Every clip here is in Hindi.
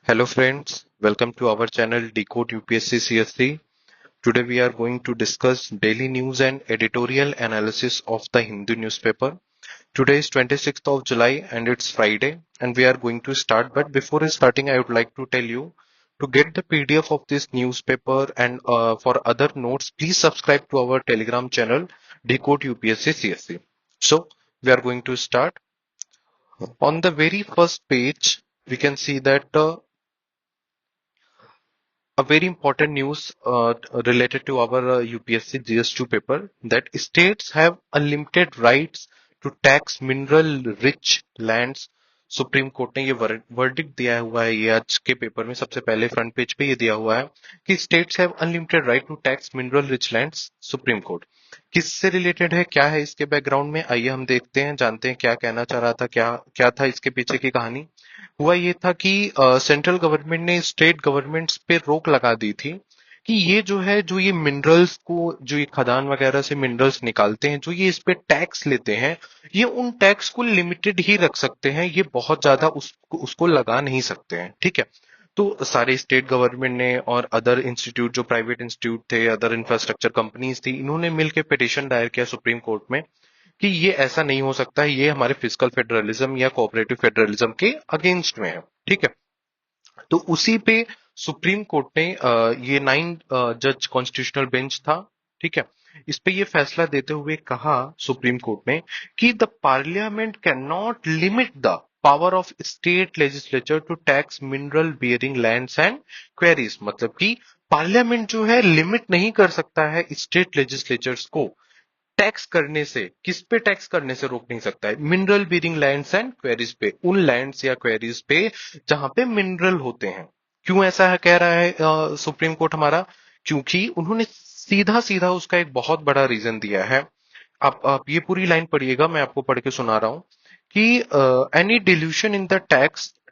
Hello friends, welcome to our channel Decode UPSC CSC. Today we are going to discuss daily news and editorial analysis of the Hindu newspaper. Today is 26th of July and it's Friday and we are going to start. But before starting, I would like to tell you to get the PDF of this newspaper and for other notes, please subscribe to our Telegram channel Decode UPSC CSC. So we are going to start. On the very first page, we can see that a very important news related to our UPSC GS2 paper that states have unlimited rights to tax mineral rich lands. Supreme court ने ये वर्डिक्ट दिया हुआ है, ये आज के पेपर में सबसे पहले फ्रंट पेज पे ये दिया हुआ है कि states have unlimited right to tax mineral rich lands. Supreme court किससे रिलेटेड है, क्या है इसके बैकग्राउंड में, आइए हम देखते हैं, जानते हैं क्या कहना चाह रहा था, क्या क्या था इसके पीछे की कहानी. हुआ ये था कि सेंट्रल गवर्नमेंट ने स्टेट गवर्नमेंट्स पे रोक लगा दी थी कि ये जो है, जो ये मिनरल्स को, जो ये खदान वगैरह से मिनरल्स निकालते हैं, जो ये इस पे टैक्स लेते हैं, ये उन टैक्स को लिमिटेड ही रख सकते हैं, ये बहुत ज्यादा उसको लगा नहीं सकते हैं. ठीक है. तो सारे स्टेट गवर्नमेंट ने और अदर इंस्टीट्यूट, जो प्राइवेट इंस्टीट्यूट थे, अदर इंफ्रास्ट्रक्चर कंपनीज थी, इन्होंने मिलकर पिटिशन दायर किया सुप्रीम कोर्ट में कि ये ऐसा नहीं हो सकता है, ये हमारे फिजिकल फेडरलिज्म या कोऑपरेटिव फेडरलिज्म के अगेंस्ट में है. ठीक है. तो उसी पे सुप्रीम कोर्ट ने ये 9 जज कॉन्स्टिट्यूशनल बेंच था. ठीक है. इस पे ये फैसला देते हुए कहा सुप्रीम कोर्ट ने कि the parliament can not limit the power of state legislature to tax mineral bearing lands and quarries. मतलब कि पार्लियामेंट जो है लिमिट नहीं कर सकता है स्टेट लेजिस्लेचर्स को टैक्स करने से. किस पे टैक्स करने से रोक नहीं सकता है? Mineral bearing lands and queries पे, उन लैंड्स या क्वेरीज पे जहां पे मिनरल होते हैं. क्यों ऐसा है कह रहा है सुप्रीम कोर्ट हमारा? क्योंकि उन्होंने सीधा सीधा उसका एक बहुत बड़ा रीजन दिया है. आप ये पूरी लाइन पढ़िएगा, मैं आपको पढ़ के सुना रहा हूं कि any dilution in the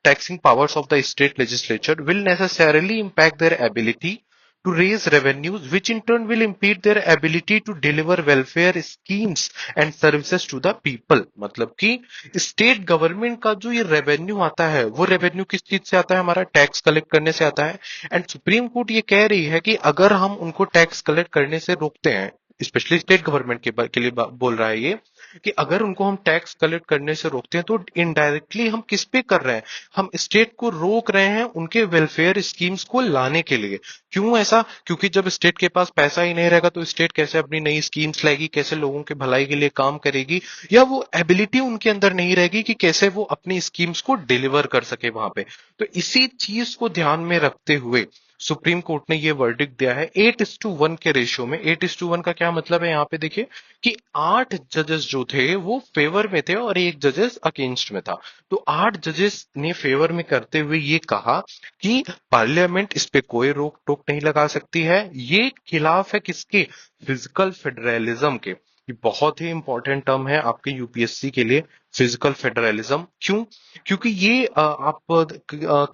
taxing powers of the state legislature will necessarily impact their ability to raise revenues, which in turn will impede their ability to deliver welfare schemes and services to the people. मतलब कि स्टेट गवर्नमेंट का जो ये रेवेन्यू आता है, वो रेवेन्यू किस चीज से आता है? हमारा टैक्स कलेक्ट करने से आता है. एंड सुप्रीम कोर्ट ये कह रही है कि अगर हम उनको टैक्स कलेक्ट करने से रोकते हैं, स्पेशली स्टेट गवर्नमेंट के लिए बोल रहा है ये, कि अगर उनको हम टैक्स कलेक्ट करने से रोकते हैं तो इनडायरेक्टली हम किस पे कर रहे हैं? हम स्टेट को रोक रहे हैं उनके वेलफेयर स्कीम्स को लाने के लिए. क्यों ऐसा? क्योंकि जब स्टेट के पास पैसा ही नहीं रहेगा तो स्टेट कैसे अपनी नई स्कीम्स लाएगी, कैसे लोगों के भलाई के लिए काम करेगी, या वो एबिलिटी उनके अंदर नहीं रहेगी कि कैसे वो अपनी स्कीम्स को डिलीवर कर सके वहां पे. तो इसी चीज को ध्यान में रखते हुए सुप्रीम कोर्ट ने ये वर्डिक्ट दिया है 8:1 के रेशियो में. 8:1 का क्या मतलब है? यहाँ पे देखिए कि 8 जजेस जो थे वो फेवर में थे और एक जजेस अगेंस्ट में था. तो 8 जजेस ने फेवर में करते हुए ये कहा कि पार्लियामेंट इस पे कोई रोक टोक नहीं लगा सकती है. ये खिलाफ है किसके? फिजिकल फेडरलिज्म के. ये बहुत ही इंपॉर्टेंट टर्म है आपके यूपीएससी के लिए, फिजिकल फेडरलिज्म. क्यों? क्योंकि ये आप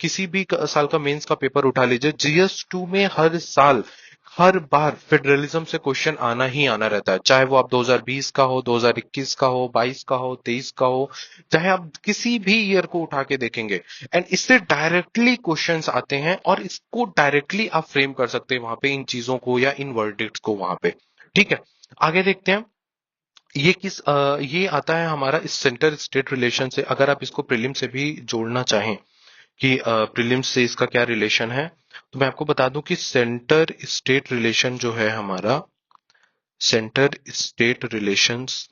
किसी भी साल का मेंस का पेपर उठा लीजिए, जीएस2 में हर साल हर बार फेडरलिज्म से क्वेश्चन आना ही आना रहता है. चाहे वो आप 2020 का हो, 2021 का हो, 22 का हो, 23 का हो, चाहे आप किसी भी ईयर को उठा के देखेंगे, एंड इससे डायरेक्टली क्वेश्चंस आते हैं और इसको डायरेक्टली आप फ्रेम कर सकते हैं वहां पे, इन चीजों को या इन वर्डिक्ट्स को वहां पे. ठीक है. आगे देखते हैं. ये आता है हमारा इस सेंटर स्टेट रिलेशन से. अगर आप इसको प्रीलिम से भी जोड़ना चाहें कि प्रीलिम्स से इसका क्या रिलेशन है, तो मैं आपको बता दूं कि सेंटर स्टेट रिलेशन जो है हमारा, सेंटर स्टेट रिलेशंस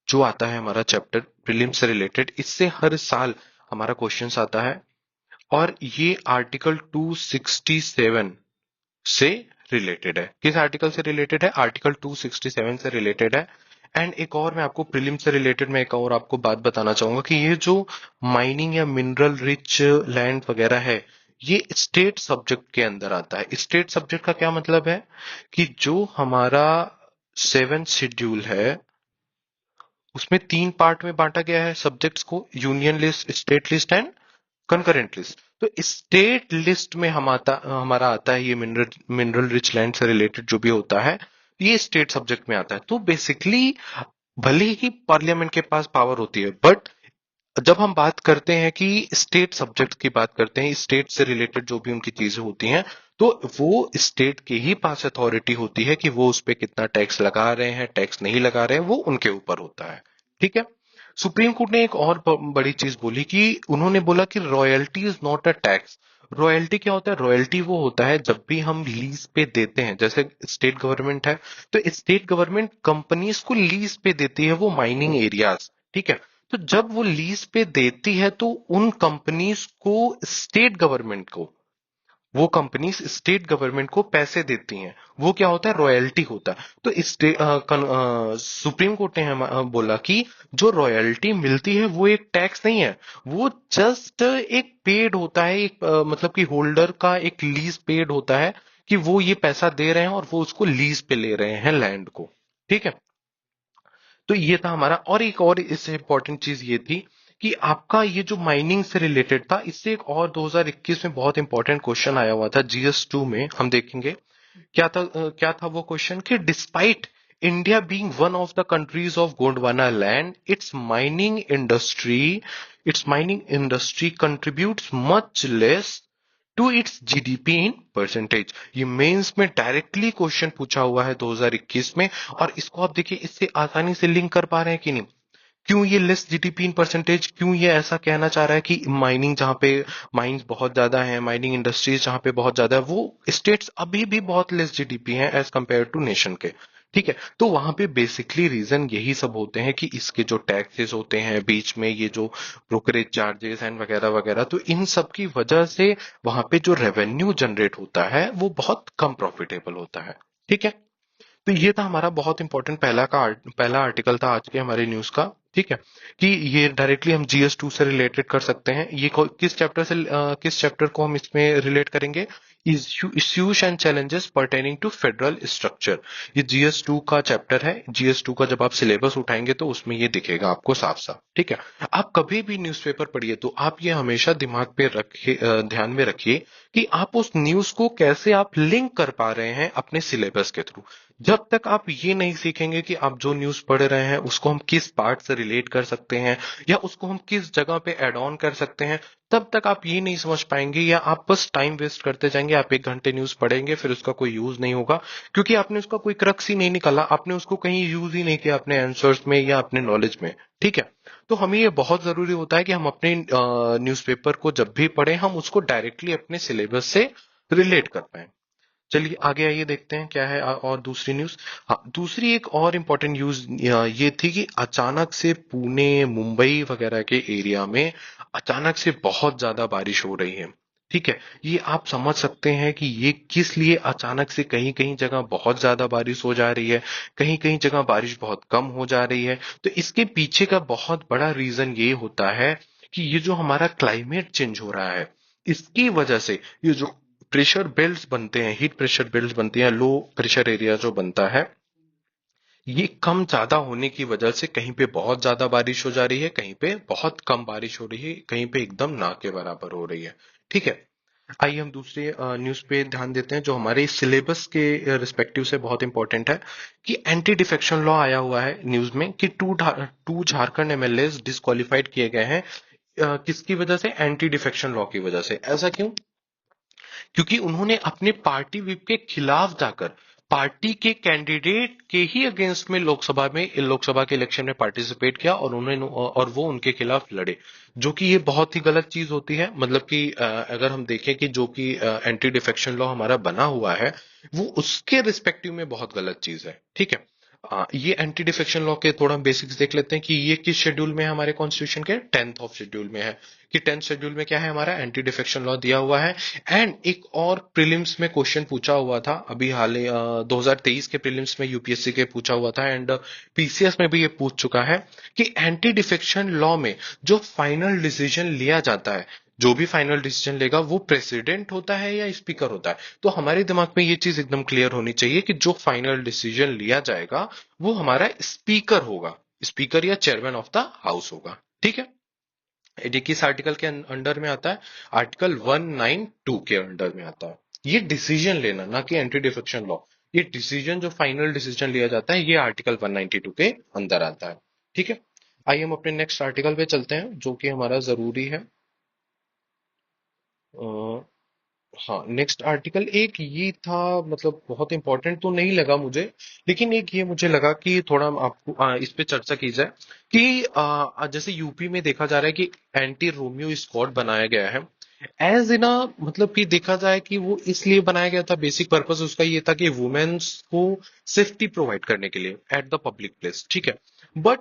जो आता है हमारा चैप्टर प्रीलिम्स से रिलेटेड, इससे हर साल हमारा क्वेश्चंस आता है. और ये आर्टिकल 267 से रिलेटेड है. किस आर्टिकल से रिलेटेड है? आर्टिकल 267 से रिलेटेड है. एंड एक और मैं आपको प्रीलिम से रिलेटेड मैं एक और आपको बात बताना चाहूंगा कि ये जो माइनिंग या मिनरल रिच लैंड वगैरह है, ये स्टेट सब्जेक्ट के अंदर आता है. स्टेट सब्जेक्ट का क्या मतलब है? कि जो हमारा 7th शेड्यूल है उसमें 3 पार्ट में बांटा गया है सब्जेक्ट्स को: union list, state list and concurrent list. तो स्टेट लिस्ट में हमारा आता है ये मिनरल रिच लैंड से रिलेटेड जो भी होता है, ये स्टेट सब्जेक्ट में आता है. तो बेसिकली भले ही पार्लियामेंट के पास पावर होती है, बट जब हम बात करते हैं कि स्टेट सब्जेक्ट की बात करते हैं, स्टेट से रिलेटेड जो भी उनकी चीजें होती हैं, तो वो स्टेट के ही पास अथॉरिटी होती है कि वो उस पे कितना टैक्स लगा रहे हैं, टैक्स नहीं लगा रहे हैं, वो उनके ऊपर होता है। ठीक है। सुप्रीम कोर्ट ने एक और बड़ी चीज बोली कि उन्होंने बोला कि royalty is not a tax. Royalty क्या होता है? रॉयल्टी वो होता है जब भी हम लीज पे देते हैं, जैसे स्टेट गवर्नमेंट है, तो स्टेट गवर्नमेंट कंपनीज को लीज पे देती है वो माइनिंग एरियाज। ठीक है। तो जब वो लीज पे देती है तो उन कंपनीज को स्टेट गवर्नमेंट को वो कंपनीज स्टेट गवर्नमेंट को पैसे देती हैं, वो क्या होता है? रॉयल्टी होता है। तो सुप्रीम कोर्ट ने बोला कि जो रॉयल्टी मिलती है वो एक टैक्स नहीं है, वो जस्ट एक पेड होता है, एक मतलब कि होल्डर का एक लीज पेड होता है कि वो ये पैसा दे रहे हैं और वो उसको लीज पे ले रहे हैं लैंड को। ठीक है। तो ये था हमारा। और एक और इससे इंपॉर्टेंट चीज ये थी कि आपका ये जो माइनिंग से रिलेटेड था, इससे एक और 2021 में बहुत इंपॉर्टेंट क्वेश्चन आया हुआ था जीएस 2 में, हम देखेंगे क्या था वो क्वेश्चन कि despite India being one of the countries of Gondwana land, its mining industry contributes much less to its GDP in percentage. ये मेंस में डायरेक्टली क्वेश्चन पूछा हुआ है 2021 में। और इसको आप देखिए, इससे आसानी से लिंक कर पा रहे हैं कि नहीं? क्यों ये लेस जीडीपी इन परसेंटेज, क्यों ये ऐसा कहना चाह रहा है कि माइनिंग जहां पे माइंस बहुत ज्यादा है, माइनिंग इंडस्ट्रीज जहां पे बहुत ज्यादा है, वो स्टेट्स अभी भी बहुत लेस जीडीपी हैं एज कंपेयर टू नेशन के। ठीक है। तो वहां पे बेसिकली रीजन यही सब होते हैं कि इसके जो टैक्सेस होते हैं बीच में, ये जो ब्रोकरेज चार्जेस एंड वगैरह वगैरह, तो इन सब की वजह से वहां पे जो रेवेन्यू जनरेट होता है वो बहुत कम प्रॉफिटेबल होता है। ठीक है। तो ये था हमारा बहुत इंपॉर्टेंट पहला आर्टिकल था आज के हमारे न्यूज का। ठीक है। कि ये डायरेक्टली हम जीएस 2 से रिलेटेड कर सकते हैं। ये किस चैप्टर को हम इसमें रिलेट करेंगे? Issues and challenges pertaining to federal structure. ये जीएस 2 का चैप्टर है। जीएस 2 का जब आप सिलेबस उठाएंगे तो उसमें ये दिखेगा आपको साफ साफ। ठीक है। आप कभी भी न्यूज़पेपर पढ़िए तो आप ये हमेशा दिमाग पे रखिए, ध्यान में रखिए कि आप उस न्यूज को कैसे आप लिंक कर पा रहे हैं अपने सिलेबस के थ्रू। जब तक आप ये नहीं सीखेंगे कि आप जो न्यूज पढ़ रहे हैं उसको हम किस पार्ट से रिलेट कर सकते हैं या उसको हम किस जगह पे ऐड ऑन कर सकते हैं, तब तक आप ये नहीं समझ पाएंगे, या आप बस टाइम वेस्ट करते जाएंगे। आप 1 घंटे न्यूज पढ़ेंगे फिर उसका कोई यूज नहीं होगा, क्योंकि आपने उसका कोई क्रक्स ही नहीं निकाला, आपने उसको कहीं यूज ही नहीं किया अपने आंसर्स में या अपने नॉलेज में। ठीक है। तो हमें ये बहुत जरूरी होता है कि हम अपने न्यूज़पेपर को जब भी पढ़ें हम उसको डायरेक्टली अपने सिलेबस से रिलेट कर पाए। चलिए आगे आइए, देखते हैं क्या है और दूसरी न्यूज। हाँ, दूसरी एक और इम्पोर्टेंट न्यूज ये थी कि अचानक से पुणे मुंबई वगैरह के एरिया में अचानक से बहुत ज्यादा बारिश हो रही है। ठीक है। ये आप समझ सकते हैं कि ये किस लिए अचानक से कहीं कहीं जगह बहुत ज्यादा बारिश हो जा रही है, कहीं कहीं जगह बारिश बहुत कम हो जा रही है। तो इसके पीछे का बहुत बड़ा रीजन ये होता है कि ये जो हमारा क्लाइमेट चेंज हो रहा है, इसकी वजह से ये जो प्रेशर बेल्ट्स बनते हैं, हीट प्रेशर बेल्ट्स बनती हैं, लो प्रेशर एरिया जो बनता है, ये कम ज्यादा होने की वजह से कहीं पे बहुत ज्यादा बारिश हो जा रही है, कहीं पे बहुत कम बारिश हो रही है, कहीं पे एकदम ना के बराबर हो रही है। ठीक है। आइए हम दूसरे न्यूज पे ध्यान देते हैं जो हमारे सिलेबस के रिस्पेक्टिव से बहुत इंपॉर्टेंट है। कि एंटी डिफेक्शन लॉ आया हुआ है न्यूज में कि टू झारखंड एमएलए डिस्क्वालिफाइड किए गए हैं। किसकी वजह से? एंटी डिफेक्शन लॉ की वजह से। ऐसा क्यों? क्योंकि उन्होंने अपने पार्टी विप के खिलाफ जाकर पार्टी के कैंडिडेट के ही अगेंस्ट में लोकसभा के इलेक्शन में पार्टिसिपेट किया और उन्होंने और वो उनके खिलाफ लड़े, जो कि ये बहुत ही गलत चीज होती है। मतलब कि अगर हम देखें कि जो कि एंटी डिफेक्शन लॉ हमारा बना हुआ है वो उसके रिस्पेक्टिव में बहुत गलत चीज है। ठीक है। ये एंटी डिफेक्शन लॉ के थोड़ा बेसिक्स देख लेते हैं कि ये किस शेड्यूल में है हमारे कॉन्स्टिट्यूशन के? 10th ऑफ शेड्यूल में है। कि 10th शेड्यूल में क्या है? हमारा एंटी डिफेक्शन लॉ दिया हुआ है। एंड एक और प्रीलिम्स में क्वेश्चन पूछा हुआ था अभी हाल ही 2023 के प्रीलिम्स में यूपीएससी के पूछा हुआ था, एंड पीसीएस में भी ये पूछ चुका है कि एंटी डिफेक्शन लॉ में जो फाइनल डिसीजन लिया जाता है, जो भी फाइनल डिसीजन लेगा वो प्रेसिडेंट होता है या स्पीकर होता है? तो हमारे दिमाग में ये चीज एकदम क्लियर होनी चाहिए कि जो फाइनल डिसीजन लिया जाएगा वो हमारा स्पीकर होगा, स्पीकर या चेयरमैन ऑफ द हाउस होगा। ठीक है। ये किस आर्टिकल के अंडर में आता है? आर्टिकल 192 के अंडर में आता है। ये डिसीजन लेना, ना कि एंटी डिफेक्शन लॉ। ये डिसीजन जो फाइनल डिसीजन लिया जाता है ये आर्टिकल 192 के अंदर आता है। ठीक है। आइए हम अपने नेक्स्ट आर्टिकल पे चलते हैं जो कि हमारा जरूरी है। हाँ, नेक्स्ट आर्टिकल एक ये था, मतलब बहुत इंपॉर्टेंट तो नहीं लगा मुझे, लेकिन एक ये मुझे लगा कि थोड़ा हम आपको इस पे चर्चा की जाए कि जैसे यूपी में देखा जा रहा है कि एंटी रोमियो स्क्वाड बनाया गया है। एज इन मतलब कि देखा जाए कि वो इसलिए बनाया गया था, बेसिक पर्पस उसका ये था कि वुमेन्स को सेफ्टी प्रोवाइड करने के लिए एट द पब्लिक प्लेस, ठीक है। बट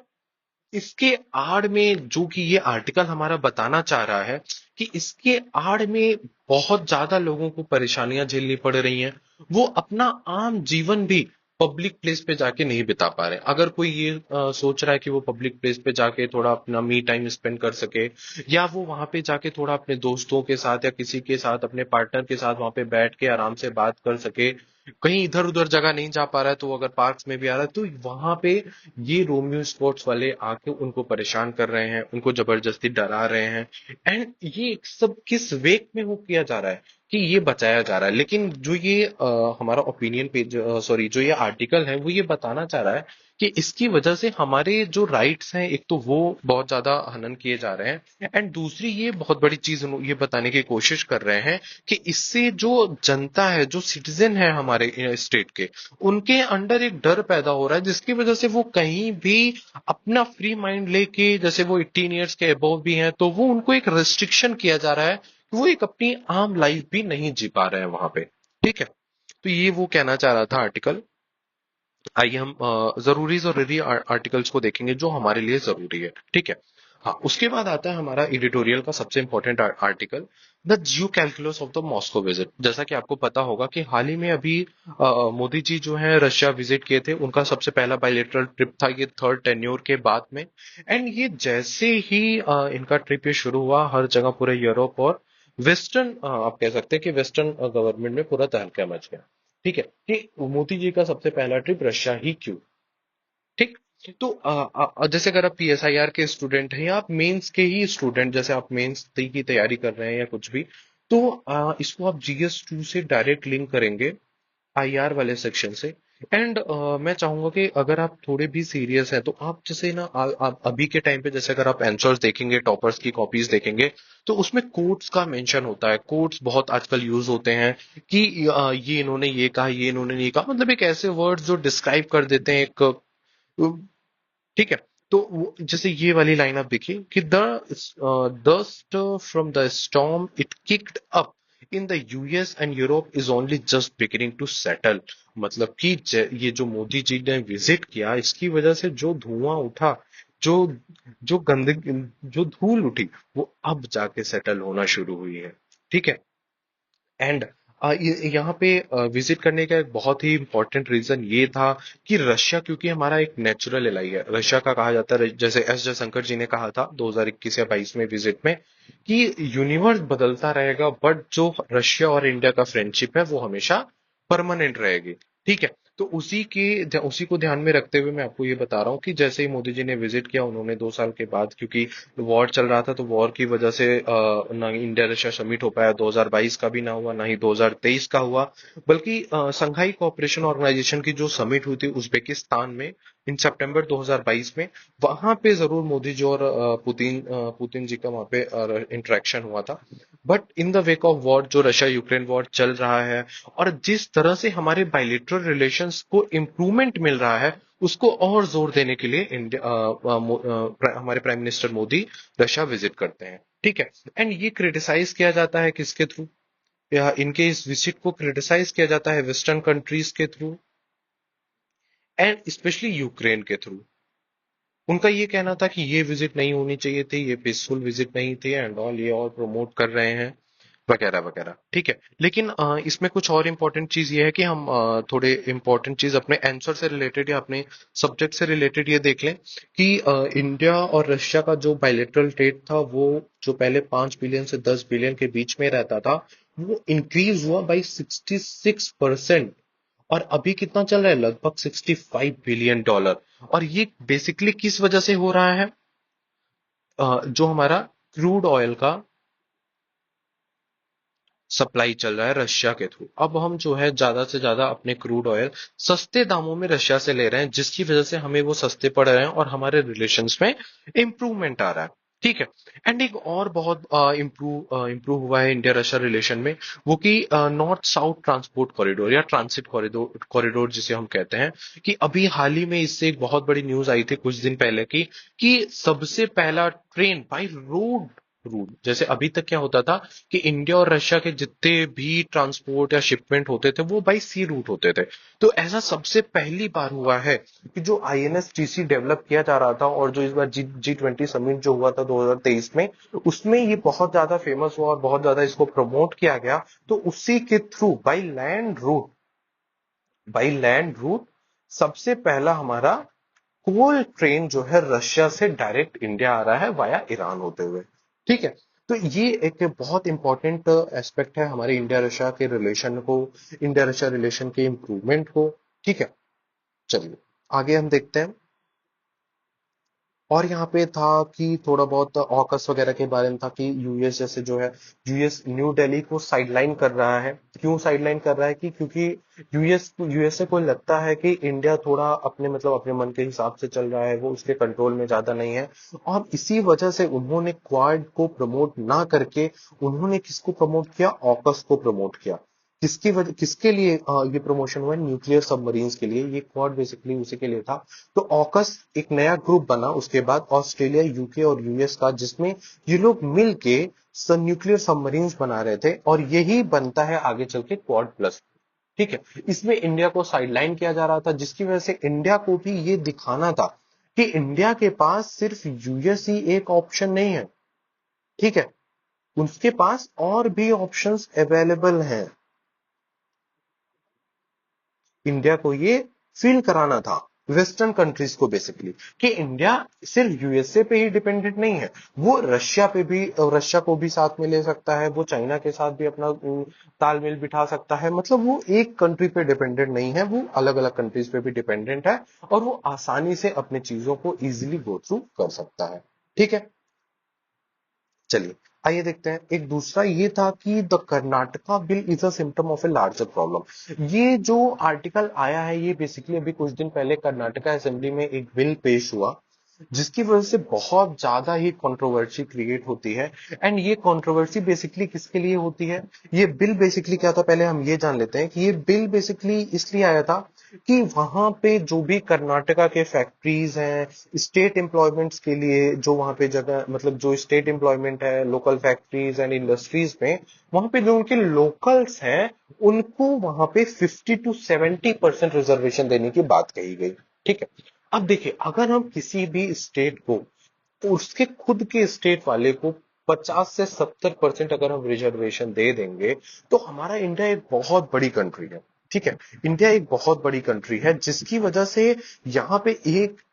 इसके आड़ में जो कि ये आर्टिकल हमारा बताना चाह रहा है कि इसके आड़ में बहुत ज्यादा लोगों को परेशानियां झेलनी पड़ रही हैं। वो अपना आम जीवन भी पब्लिक प्लेस पे जाके नहीं बिता पा रहे। अगर कोई ये सोच रहा है कि वो पब्लिक प्लेस पे जाके थोड़ा अपना मी टाइम स्पेंड कर सके, या वो वहां पे जाके थोड़ा अपने दोस्तों के साथ या किसी के साथ अपने पार्टनर के साथ वहां पे बैठ के आराम से बात कर सके, कहीं इधर उधर जगह नहीं जा पा रहा है, तो वो अगर पार्क्स में भी आ रहा है तो वहां पे ये रोमियो स्पोर्ट्स वाले आके उनको परेशान कर रहे हैं, उनको जबरदस्ती डरा रहे हैं। एंड ये सब किस वेक में वो किया जा रहा है कि ये बचाया जा रहा है। लेकिन जो ये हमारा ओपिनियन पेज, सॉरी, जो ये आर्टिकल है वो ये बताना चाह रहा है कि इसकी वजह से हमारे जो राइट्स हैं, एक तो वो बहुत ज्यादा हनन किए जा रहे हैं, एंड दूसरी ये बहुत बड़ी चीज ये बताने की कोशिश कर रहे हैं कि इससे जो जनता है, जो सिटीजन है हमारे स्टेट के, उनके अंडर एक डर पैदा हो रहा है जिसकी वजह से वो कहीं भी अपना फ्री माइंड लेके, जैसे वो 18 ईयर्स के अबव भी हैं, तो वो उनको एक रेस्ट्रिक्शन किया जा रहा है कि वो एक अपनी आम लाइफ भी नहीं जी पा रहे हैं वहां पे, ठीक है। तो ये वो कहना चाह रहा था आर्टिकल। आइए हम जरूरी आर्टिकल्स को देखेंगे जो हमारे लिए जरूरी है, ठीक है। हाँ, उसके बाद आता है हमारा एडिटोरियल का सबसे important article, the Jio calculus of the Moscow visit. जैसा कि आपको पता होगा कि हाल ही में अभी मोदी जी जो है रशिया विजिट किए थे, उनका सबसे पहला बायलेटरल ट्रिप था ये थर्ड टेन्योर के बाद में। एंड ये जैसे ही इनका ट्रिप ये शुरू हुआ, हर जगह पूरे यूरोप और वेस्टर्न, आप कह सकते हैं कि वेस्टर्न गवर्नमेंट में पूरा तहलका मच गया, ठीक है, कि मोदी जी का सबसे पहला ट्रिप रशिया ही क्यों, ठीक। तो जैसे अगर आप पीएसआईआर के स्टूडेंट हैं या आप मेंस के ही स्टूडेंट, जैसे आप मेंस की तैयारी कर रहे हैं या कुछ भी, तो इसको आप जीएस 2 से डायरेक्ट लिंक करेंगे आईआर वाले सेक्शन से। एंड मैं चाहूंगा कि अगर आप थोड़े भी सीरियस हैं तो आप जैसे ना आप अभी के टाइम पे जैसे अगर आप आंसर्स देखेंगे, टॉपर्स की कॉपीज देखेंगे, तो उसमें कोट्स का मेंशन होता है। कोट्स बहुत आजकल यूज होते हैं कि ये इन्होंने ये कहा, ये इन्होंने ये कहा, मतलब एक ऐसे वर्ड्स जो डिस्क्राइब कर देते हैं एक, ठीक है। तो जैसे ये वाली लाइन आप देखिए कि the dust from the storm it kicked up in the US and Europe is only just beginning to settle. मतलब कि ये जो मोदी जी ने विजिट किया, इसकी वजह से जो धुआं उठा, जो जो गंदगी, जो धूल उठी, वो अब जाके सेटल होना शुरू हुई है, ठीक है। एंड यहाँ पे विजिट करने का एक बहुत ही इंपॉर्टेंट रीजन ये था कि रशिया, क्योंकि हमारा एक नेचुरल एलाई है, रशिया का कहा जाता है, जैसे एस जयशंकर जी ने कहा था 2021 या 22 में विजिट में, कि यूनिवर्स बदलता रहेगा बट जो रशिया और इंडिया का फ्रेंडशिप है वो हमेशा परमानेंट रहेगी, ठीक है। तो उसी को ध्यान में रखते हुए मैं आपको ये बता रहा हूँ कि जैसे ही मोदी जी ने विजिट किया, उन्होंने 2 साल के बाद, क्योंकि वॉर चल रहा था, तो वॉर की वजह से ना इंडिया रशिया समिट हो पाया, 2022 का भी ना हुआ, ना ही 2023 का हुआ। बल्कि संघाई कोऑपरेशन ऑर्गेनाइजेशन की जो समिट हुई थी उज्बेकिस्तान में इन सितंबर 2022 में, वहां पे जरूर मोदी जी और पुतिन जी का वहां पे इंटरेक्शन हुआ था। But in the wake of war, जो रशिया यूक्रेन वॉर चल रहा है, और जिस तरह से हमारे बायलेटरल रिलेशंस को इम्प्रूवमेंट मिल रहा है, उसको और जोर देने के लिए हमारे prime minister Modi Russia visit करते हैं, ठीक है। एंड ये क्रिटिसाइज किया जाता है किसके थ्रू, या इनके इस विजिट को क्रिटिसाइज किया जाता है वेस्टर्न कंट्रीज के थ्रू, एंड स्पेशली यूक्रेन के थ्रू। उनका ये कहना था कि ये विजिट नहीं होनी चाहिए थी, ये पीसफुल विजिट नहीं थी, एंड ऑल, ये और प्रमोट कर रहे हैं वगैरह वगैरह, ठीक है। लेकिन इसमें कुछ और इम्पोर्टेंट चीज ये है कि हम थोड़े इम्पोर्टेंट चीज अपने आंसर से रिलेटेड या अपने सब्जेक्ट से रिलेटेड ये देख लें कि इंडिया और रशिया का जो बायलेटरल ट्रेड था, वो जो पहले 5 बिलियन से 10 बिलियन के बीच में रहता था, वो इंक्रीज हुआ बाई 66%, और अभी कितना चल रहा है, लगभग $65 बिलियन। और ये बेसिकली किस वजह से हो रहा है, जो हमारा क्रूड ऑयल का सप्लाई चल रहा है रशिया के थ्रू। अब हम जो है ज्यादा से ज्यादा अपने क्रूड ऑयल सस्ते दामों में रशिया से ले रहे हैं, जिसकी वजह से हमें वो सस्ते पड़ रहे हैं और हमारे रिलेशंस में इम्प्रूवमेंट आ रहा है। ठीक है। एंड एक और बहुत इम्प्रूव हुआ है इंडिया रशिया रिलेशन में, वो कि नॉर्थ साउथ ट्रांसपोर्ट कॉरिडोर या ट्रांसिट कॉरिडोर कॉरिडोर जिसे हम कहते हैं, कि अभी हाल ही में इससे एक बहुत बड़ी न्यूज आई थी कुछ दिन पहले की, कि सबसे पहला ट्रेन बाई रोड रूट, जैसे अभी तक क्या होता था कि इंडिया और रशिया के जितने भी ट्रांसपोर्ट या शिपमेंट होते थे वो बाई सी रूट होते थे। तो ऐसा सबसे पहली बार हुआ है कि जो आईएनएसटीसी डेवलप किया जा रहा था, और जो इस बार G20 समिट जो हुआ था 2023 में, उसमें ये बहुत ज्यादा फेमस हुआ और बहुत ज्यादा इसको प्रमोट किया गया। तो उसी के थ्रू बाई लैंड रूट सबसे पहला हमारा कोल ट्रेन जो है रशिया से डायरेक्ट इंडिया आ रहा है वाया ईरान होते हुए। ठीक है। तो ये एक बहुत इंपॉर्टेंट एस्पेक्ट है हमारे इंडिया रशिया के रिलेशन को, इंडिया रशिया रिलेशन के इम्प्रूवमेंट को। ठीक है। चलिए आगे हम देखते हैं। और यहाँ पे था कि थोड़ा बहुत ऑकस वगैरह के बारे में था कि यूएस जैसे जो है, यूएस न्यू दिल्ली को साइडलाइन कर रहा है। क्यों साइडलाइन कर रहा है? कि क्योंकि यूएसए को लगता है कि इंडिया थोड़ा अपने मतलब अपने मन के हिसाब से चल रहा है, वो उसके कंट्रोल में ज्यादा नहीं है। और इसी वजह से उन्होंने क्वाड को प्रमोट ना करके उन्होंने किसको प्रमोट किया? ऑकस को प्रमोट किया। किसकी वजह, किसके लिए ये प्रमोशन हुआ? न्यूक्लियर सबमरीन्स के लिए। ये क्वाड बेसिकली उसी के लिए था। तो ऑकस एक नया ग्रुप बना उसके बाद ऑस्ट्रेलिया, यूके और यूएस का, जिसमें ये लोग मिलके न्यूक्लियर सबमरीन्स बना रहे थे, और यही बनता है आगे चल के क्वाड प्लस। ठीक है। इसमें इंडिया को साइडलाइन किया जा रहा था, जिसकी वजह से इंडिया को भी ये दिखाना था कि इंडिया के पास सिर्फ यूएस ही एक ऑप्शन नहीं है। ठीक है। उसके पास और भी ऑप्शंस अवेलेबल हैं। इंडिया को ये फील कराना था वेस्टर्न कंट्रीज को बेसिकली, कि इंडिया सिर्फ यूएसए पे ही डिपेंडेंट नहीं है, वो रशिया पे भी, रशिया को भी साथ में ले सकता है, वो चाइना के साथ भी अपना तालमेल बिठा सकता है। मतलब वो एक कंट्री पे डिपेंडेंट नहीं है, वो अलग अलग कंट्रीज पे भी डिपेंडेंट है, और वो आसानी से अपने चीजों को इजिली गो थ्रू कर सकता है। ठीक है। चलिए आइए देखते हैं। एक दूसरा ये था कि the Karnataka bill is a symptom of a larger problem. ये जो आर्टिकल आया है, ये बेसिकली अभी कुछ दिन पहले कर्नाटका असेंबली में एक बिल पेश हुआ, जिसकी वजह से बहुत ज्यादा ही कंट्रोवर्सी क्रिएट होती है। एंड ये कंट्रोवर्सी बेसिकली किसके लिए होती है? ये बिल बेसिकली क्या था, पहले हम ये जान लेते हैं कि ये बिल बेसिकली इसलिए आया था कि वहां पे जो भी कर्नाटका के फैक्ट्रीज हैं, स्टेट एम्प्लॉयमेंट्स के लिए जो वहां पे जगह, मतलब जो स्टेट एम्प्लॉयमेंट है लोकल फैक्ट्रीज एंड इंडस्ट्रीज में, वहां पे जो उनके लोकल्स हैं उनको वहां पे 50 to 70% रिजर्वेशन देने की बात कही गई। ठीक है। अब देखिए, अगर हम किसी भी स्टेट को, उसके खुद के स्टेट वाले को 50 से 70% अगर हम रिजर्वेशन दे देंगे, तो हमारा इंडिया एक बहुत बड़ी कंट्री है। ठीक है। इंडिया एक बहुत बड़ी कंट्री है, जिसकी वजह से यहाँ पे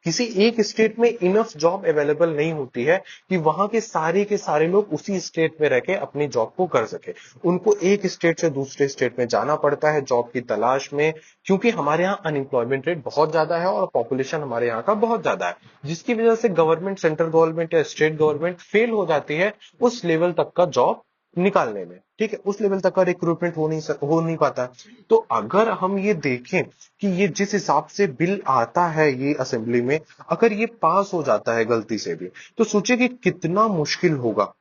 किसी एक स्टेट में इनफ जॉब अवेलेबल नहीं होती है कि वहां के सारे लोग उसी स्टेट में रह के अपनी जॉब को कर सके। उनको एक स्टेट से दूसरे स्टेट में जाना पड़ता है जॉब की तलाश में, क्योंकि हमारे यहाँ अनएम्प्लॉयमेंट रेट बहुत ज्यादा है और पॉपुलेशन हमारे यहाँ का बहुत ज्यादा है, जिसकी वजह से गवर्नमेंट, सेंट्रल गवर्नमेंट या स्टेट गवर्नमेंट फेल हो जाती है उस लेवल तक का जॉब निकालने में। ठीक है। उस लेवल तक का रिक्रूटमेंट हो नहीं पाता। तो अगर हम ये देखें कि ये जिस हिसाब से बिल आता है ये असेंबली में, अगर ये पास हो जाता है गलती से भी, तो सोचिए कि कितना मुश्किल होगा।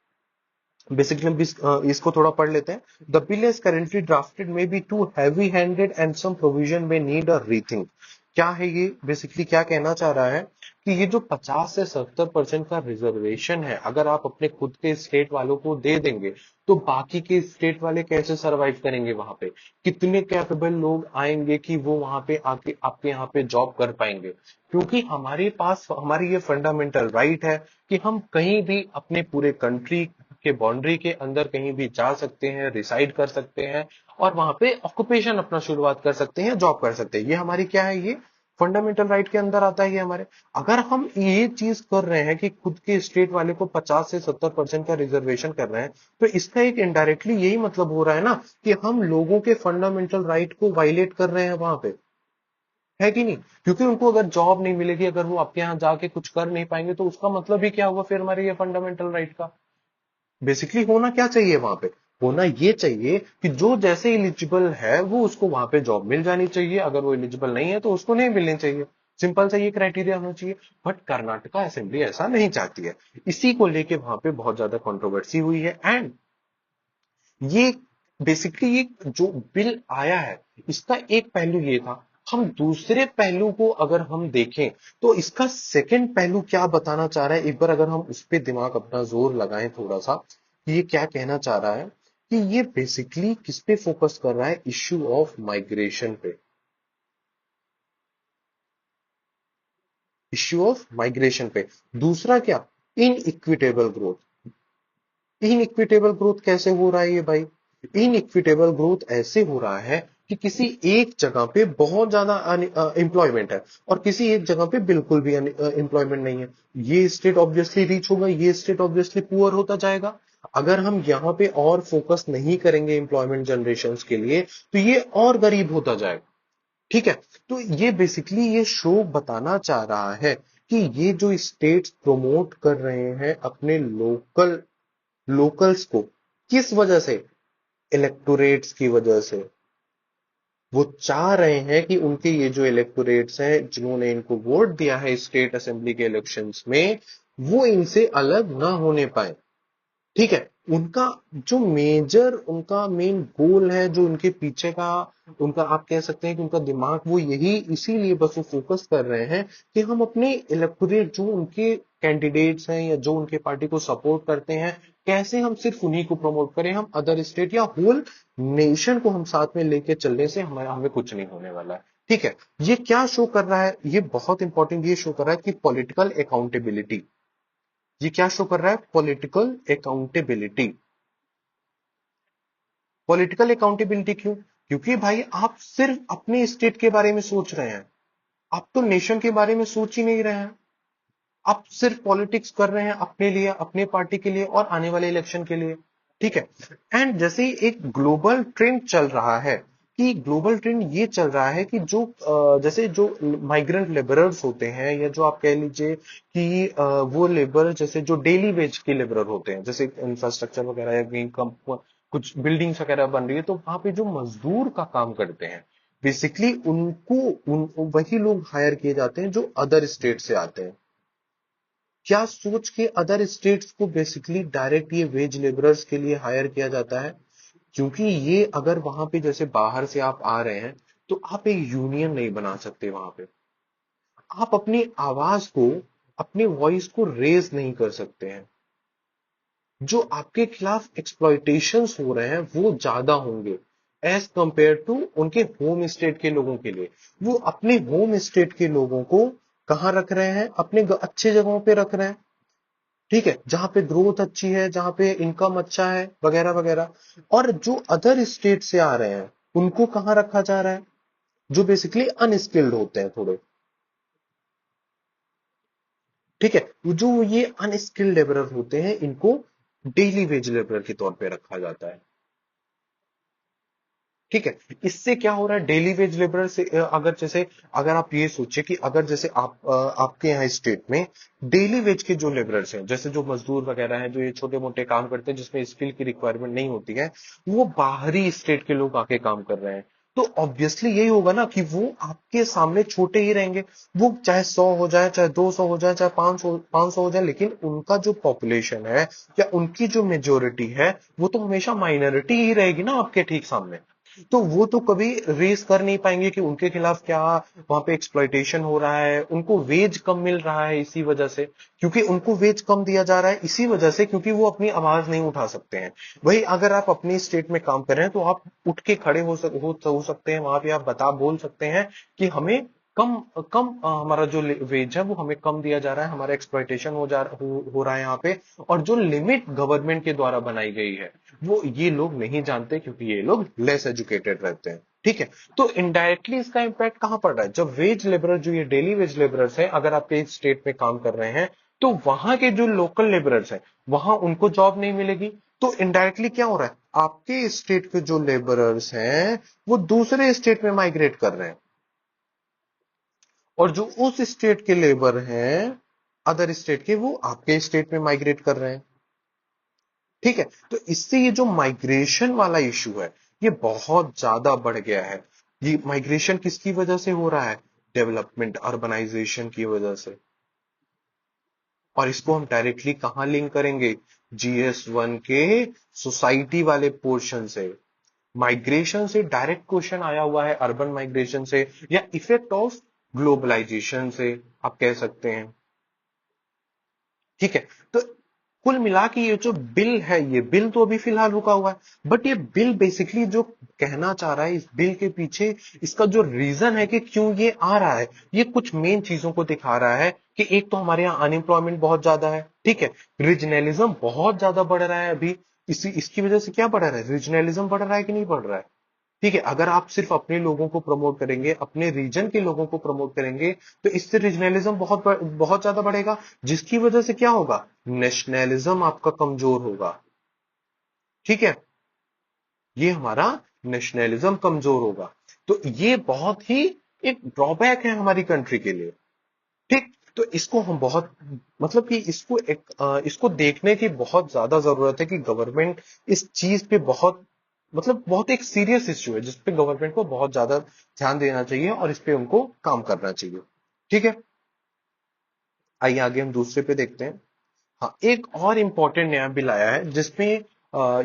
बेसिकली हम इसको थोड़ा पढ़ लेते हैं। The bill is currently drafted may be too heavy handed and some provision में नीड अ रीथिंक। क्या है ये? बेसिकली क्या कहना चाह रहा है कि ये जो 50 से 70% का रिजर्वेशन है, अगर आप अपने खुद के स्टेट वालों को दे देंगे, तो बाकी के स्टेट वाले कैसे सरवाइव करेंगे? वहां पे कितने कैपेबल लोग आएंगे कि वो वहां पे आके आपके यहाँ पे जॉब कर पाएंगे? क्योंकि हमारे पास हमारी ये फंडामेंटल राइट है कि हम कहीं भी अपने पूरे कंट्री के बाउंड्री के अंदर कहीं भी जा सकते हैं, रिसाइड कर सकते हैं, और वहां पे ऑक्यूपेशन अपना शुरुआत कर सकते हैं, जॉब कर सकते हैं। ये हमारी क्या है? ये फंडामेंटल राइट के अंदर आता है ये हमारे। अगर हम ये चीज कर रहे हैं कि खुद के स्टेट वाले को 50 से 70% का रिजर्वेशन कर रहे हैं, तो इसका एक इनडायरेक्टली यही मतलब हो रहा है ना कि हम लोगों के फंडामेंटल राइट को वायलेट कर रहे हैं वहां पे, है कि नहीं? क्योंकि उनको अगर जॉब नहीं मिलेगी, अगर वो आपके यहाँ जाके कुछ कर नहीं पाएंगे, तो उसका मतलब ही क्या हुआ फिर हमारे ये फंडामेंटल राइट का? बेसिकली होना क्या चाहिए वहां पे? होना ये चाहिए कि जो जैसे एलिजिबल है वो उसको वहां पे जॉब मिल जानी चाहिए, अगर वो एलिजिबल नहीं है तो उसको नहीं मिलनी चाहिए। सिंपल सा ये क्राइटेरिया होना चाहिए। बट कर्नाटका असेंबली ऐसा नहीं चाहती है। इसी को लेके वहां पे बहुत ज्यादा कंट्रोवर्सी हुई है। एंड ये बेसिकली ये जो बिल आया है, इसका एक पहलू ये था। हम दूसरे पहलू को अगर हम देखें तो इसका सेकंड पहलू क्या बताना चाह रहा है, एक बार अगर हम उस पे दिमाग अपना जोर लगाएं थोड़ा सा, कि ये क्या कहना चाह रहा है, कि ये बेसिकली किस पे फोकस कर रहा है, इश्यू ऑफ माइग्रेशन पे। इश्यू ऑफ माइग्रेशन पे। दूसरा क्या, इन इक्विटेबल ग्रोथ। इनइक्विटेबल ग्रोथ कैसे हो रहा है ये भाई? इनइक्विटेबल ग्रोथ ऐसे हो रहा है कि किसी एक जगह पे बहुत ज्यादा एम्प्लॉयमेंट है और किसी एक जगह पे बिल्कुल भी एम्प्लॉयमेंट नहीं है। ये स्टेट ऑब्वियसली रीच होगा, ये स्टेट ऑब्वियसली पुअर होता जाएगा। अगर हम यहाँ पे और फोकस नहीं करेंगे एम्प्लॉयमेंट जनरेशन के लिए तो ये और गरीब होता जाएगा। ठीक है। तो ये बेसिकली ये शो बताना चाह रहा है कि ये जो स्टेट्स प्रमोट कर रहे हैं अपने लोकल्स को, किस वजह से? इलेक्टोरेट्स की वजह से। वो चाह रहे हैं कि उनके ये जो इलेक्टोरेट्स हैं जिन्होंने इनको वोट दिया है स्टेट असेंबली के इलेक्शंस में, वो इनसे अलग ना होने पाए। ठीक है। उनका जो मेजर, उनका मेन गोल है, जो उनके पीछे का, उनका आप कह सकते हैं कि उनका दिमाग वो यही, इसीलिए बस वो फोकस कर रहे हैं कि हम अपने इलेक्टोरेट जो उनके कैंडिडेट्स हैं या जो उनके पार्टी को सपोर्ट करते हैं, कैसे हम सिर्फ उन्हीं को प्रमोट करें, हम अदर स्टेट या होल नेशन को हम साथ में लेके चलने से हमें हमें कुछ नहीं होने वाला है। ठीक है। ये क्या शो कर रहा है, ये बहुत इंपॉर्टेंट ये शो कर रहा है कि पॉलिटिकल अकाउंटेबिलिटी। ये क्या शो कर रहा है? Political accountability. पॉलिटिकल अकाउंटेबिलिटी क्यों? क्योंकि भाई आप सिर्फ अपने स्टेट के बारे में सोच रहे हैं, आप तो नेशन के बारे में सोच ही नहीं रहे हैं। आप सिर्फ पॉलिटिक्स कर रहे हैं अपने लिए, अपने पार्टी के लिए और आने वाले इलेक्शन के लिए। ठीक है। एंड जैसे एक ग्लोबल ट्रेंड चल रहा है, कि ग्लोबल ट्रेंड ये चल रहा है कि जो जैसे जो माइग्रेंट लेबरर्स होते हैं, या जो आप कह लीजिए कि वो लेबर जैसे जो डेली वेज के लेबरर होते हैं, जैसे इंफ्रास्ट्रक्चर वगैरह या कहीं कुछ बिल्डिंग्स वगैरह बन रही है, तो वहां पे जो मजदूर का काम करते हैं, बेसिकली उनको वही लोग हायर किए जाते हैं जो अदर स्टेट से आते हैं। क्या सोच के अदर स्टेट्स को बेसिकली डायरेक्ट ये वेज लेबरर्स के लिए हायर किया जाता है? क्योंकि ये अगर वहां पे जैसे बाहर से आप आ रहे हैं तो आप एक यूनियन नहीं बना सकते वहां पे। आप अपनी आवाज को, अपने वॉइस को रेज नहीं कर सकते हैं। जो आपके खिलाफ एक्सप्लॉयटेशंस हो रहे हैं वो ज्यादा होंगे एज कंपेयर टू उनके होम स्टेट के लोगों के लिए। वो अपने होम स्टेट के लोगों को कहां रख रहे हैं? अपने अच्छे जगहों पे रख रहे हैं। ठीक है। जहां पे ग्रोथ अच्छी है, जहां पे इनकम अच्छा है, वगैरह वगैरह। और जो अदर स्टेट से आ रहे हैं उनको कहां रखा जा रहा है? जो बेसिकली अनस्किल्ड होते हैं थोड़े। ठीक है। जो ये अनस्किल्ड लेबरर होते हैं इनको डेली वेज लेबरर के तौर पे रखा जाता है। ठीक है। इससे क्या हो रहा है, डेली वेज लेबरर से अगर जैसे, अगर आप ये सोचिए कि अगर जैसे आपके यहाँ स्टेट में डेली वेज के जो लेबरर्स हैं, जैसे जो मजदूर वगैरह हैं, जो ये छोटे मोटे काम करते हैं जिसमें स्किल की रिक्वायरमेंट नहीं होती है, वो बाहरी स्टेट के लोग आके काम कर रहे हैं, तो ऑब्वियसली यही होगा ना कि वो आपके सामने छोटे ही रहेंगे। वो चाहे 100 हो जाए, चाहे 200 हो जाए, चाहे 500 हो जाए, लेकिन उनका जो पॉपुलेशन है या उनकी जो मेजोरिटी है, वो तो हमेशा माइनॉरिटी ही रहेगी ना आपके ठीक सामने। तो वो तो कभी रेस कर नहीं पाएंगे कि उनके खिलाफ क्या वहां पे एक्सप्लॉइटेशन हो रहा है, उनको वेज कम मिल रहा है इसी वजह से। क्योंकि उनको वेज कम दिया जा रहा है इसी वजह से क्योंकि वो अपनी आवाज नहीं उठा सकते हैं। वही अगर आप अपनी स्टेट में काम कर रहे हैं तो आप उठ के खड़े हो सकते हैं, वहां पे आप बोल सकते हैं कि हमें कम कम हमारा जो वेज है वो हमें कम दिया जा रहा है, हमारा एक्सप्लॉइटेशन हो रहा है यहाँ पे। और जो लिमिट गवर्नमेंट के द्वारा बनाई गई है वो ये लोग नहीं जानते क्योंकि ये लोग लेस एजुकेटेड रहते हैं। ठीक है। तो इनडायरेक्टली इसका इंपैक्ट कहां पड़ रहा है? जब वेज लेबरर, जो ये डेली वेज लेबरर्स हैं, अगर आपके स्टेट में काम कर रहे हैं तो वहां के जो लोकल लेबरर्स हैं वहां उनको जॉब नहीं मिलेगी। तो इनडायरेक्टली क्या हो रहा है, आपके स्टेट के जो लेबरर्स हैं वो दूसरे स्टेट में माइग्रेट कर रहे हैं, और जो उस स्टेट के लेबर हैं, अदर स्टेट के, वो आपके स्टेट में माइग्रेट कर रहे हैं। ठीक है, तो इससे ये जो माइग्रेशन वाला इशू है ये बहुत ज्यादा बढ़ गया है। ये माइग्रेशन किसकी वजह से हो रहा है? डेवलपमेंट, अर्बनाइजेशन की वजह से। और इसको हम डायरेक्टली कहां लिंक करेंगे? GS1 के सोसाइटी वाले पोर्शन से। माइग्रेशन से डायरेक्ट क्वेश्चन आया हुआ है, अर्बन माइग्रेशन से या इफेक्ट ऑफ ग्लोबलाइजेशन से आप कह सकते हैं। ठीक है, तो कुल मिला के ये जो बिल है, ये बिल तो अभी फिलहाल रुका हुआ है, बट ये बिल बेसिकली जो कहना चाह रहा है, इस बिल के पीछे इसका जो रीजन है कि क्यों ये आ रहा है, ये कुछ मेन चीजों को दिखा रहा है। कि एक तो हमारे यहाँ अनएम्प्लॉयमेंट बहुत ज्यादा है, ठीक है, रीजनलिज्म बहुत ज्यादा बढ़ रहा है अभी। इसकी वजह से क्या बढ़ रहा है? रीजनलिज्म बढ़ रहा है कि नहीं बढ़ रहा है? ठीक है, अगर आप सिर्फ अपने लोगों को प्रमोट करेंगे, अपने रीजन के लोगों को प्रमोट करेंगे, तो इससे रीजनलिज्म बहुत ज्यादा बढ़ेगा, जिसकी वजह से क्या होगा? नेशनलिज्म आपका कमजोर होगा। ठीक है, ये हमारा नेशनलिज्म कमजोर होगा। तो ये बहुत ही एक ड्रॉबैक है हमारी कंट्री के लिए। ठीक, तो इसको हम बहुत, मतलब कि इसको इसको देखने की बहुत ज्यादा जरूरत है कि गवर्नमेंट इस चीज पे बहुत, मतलब बहुत एक सीरियस इश्यू है जिसपे गवर्नमेंट को बहुत ज्यादा ध्यान देना चाहिए और इस पे उनको काम करना चाहिए। ठीक है, आइए आगे हम दूसरे पे देखते हैं। हाँ, एक और इम्पोर्टेंट नया बिल आया है जिसमें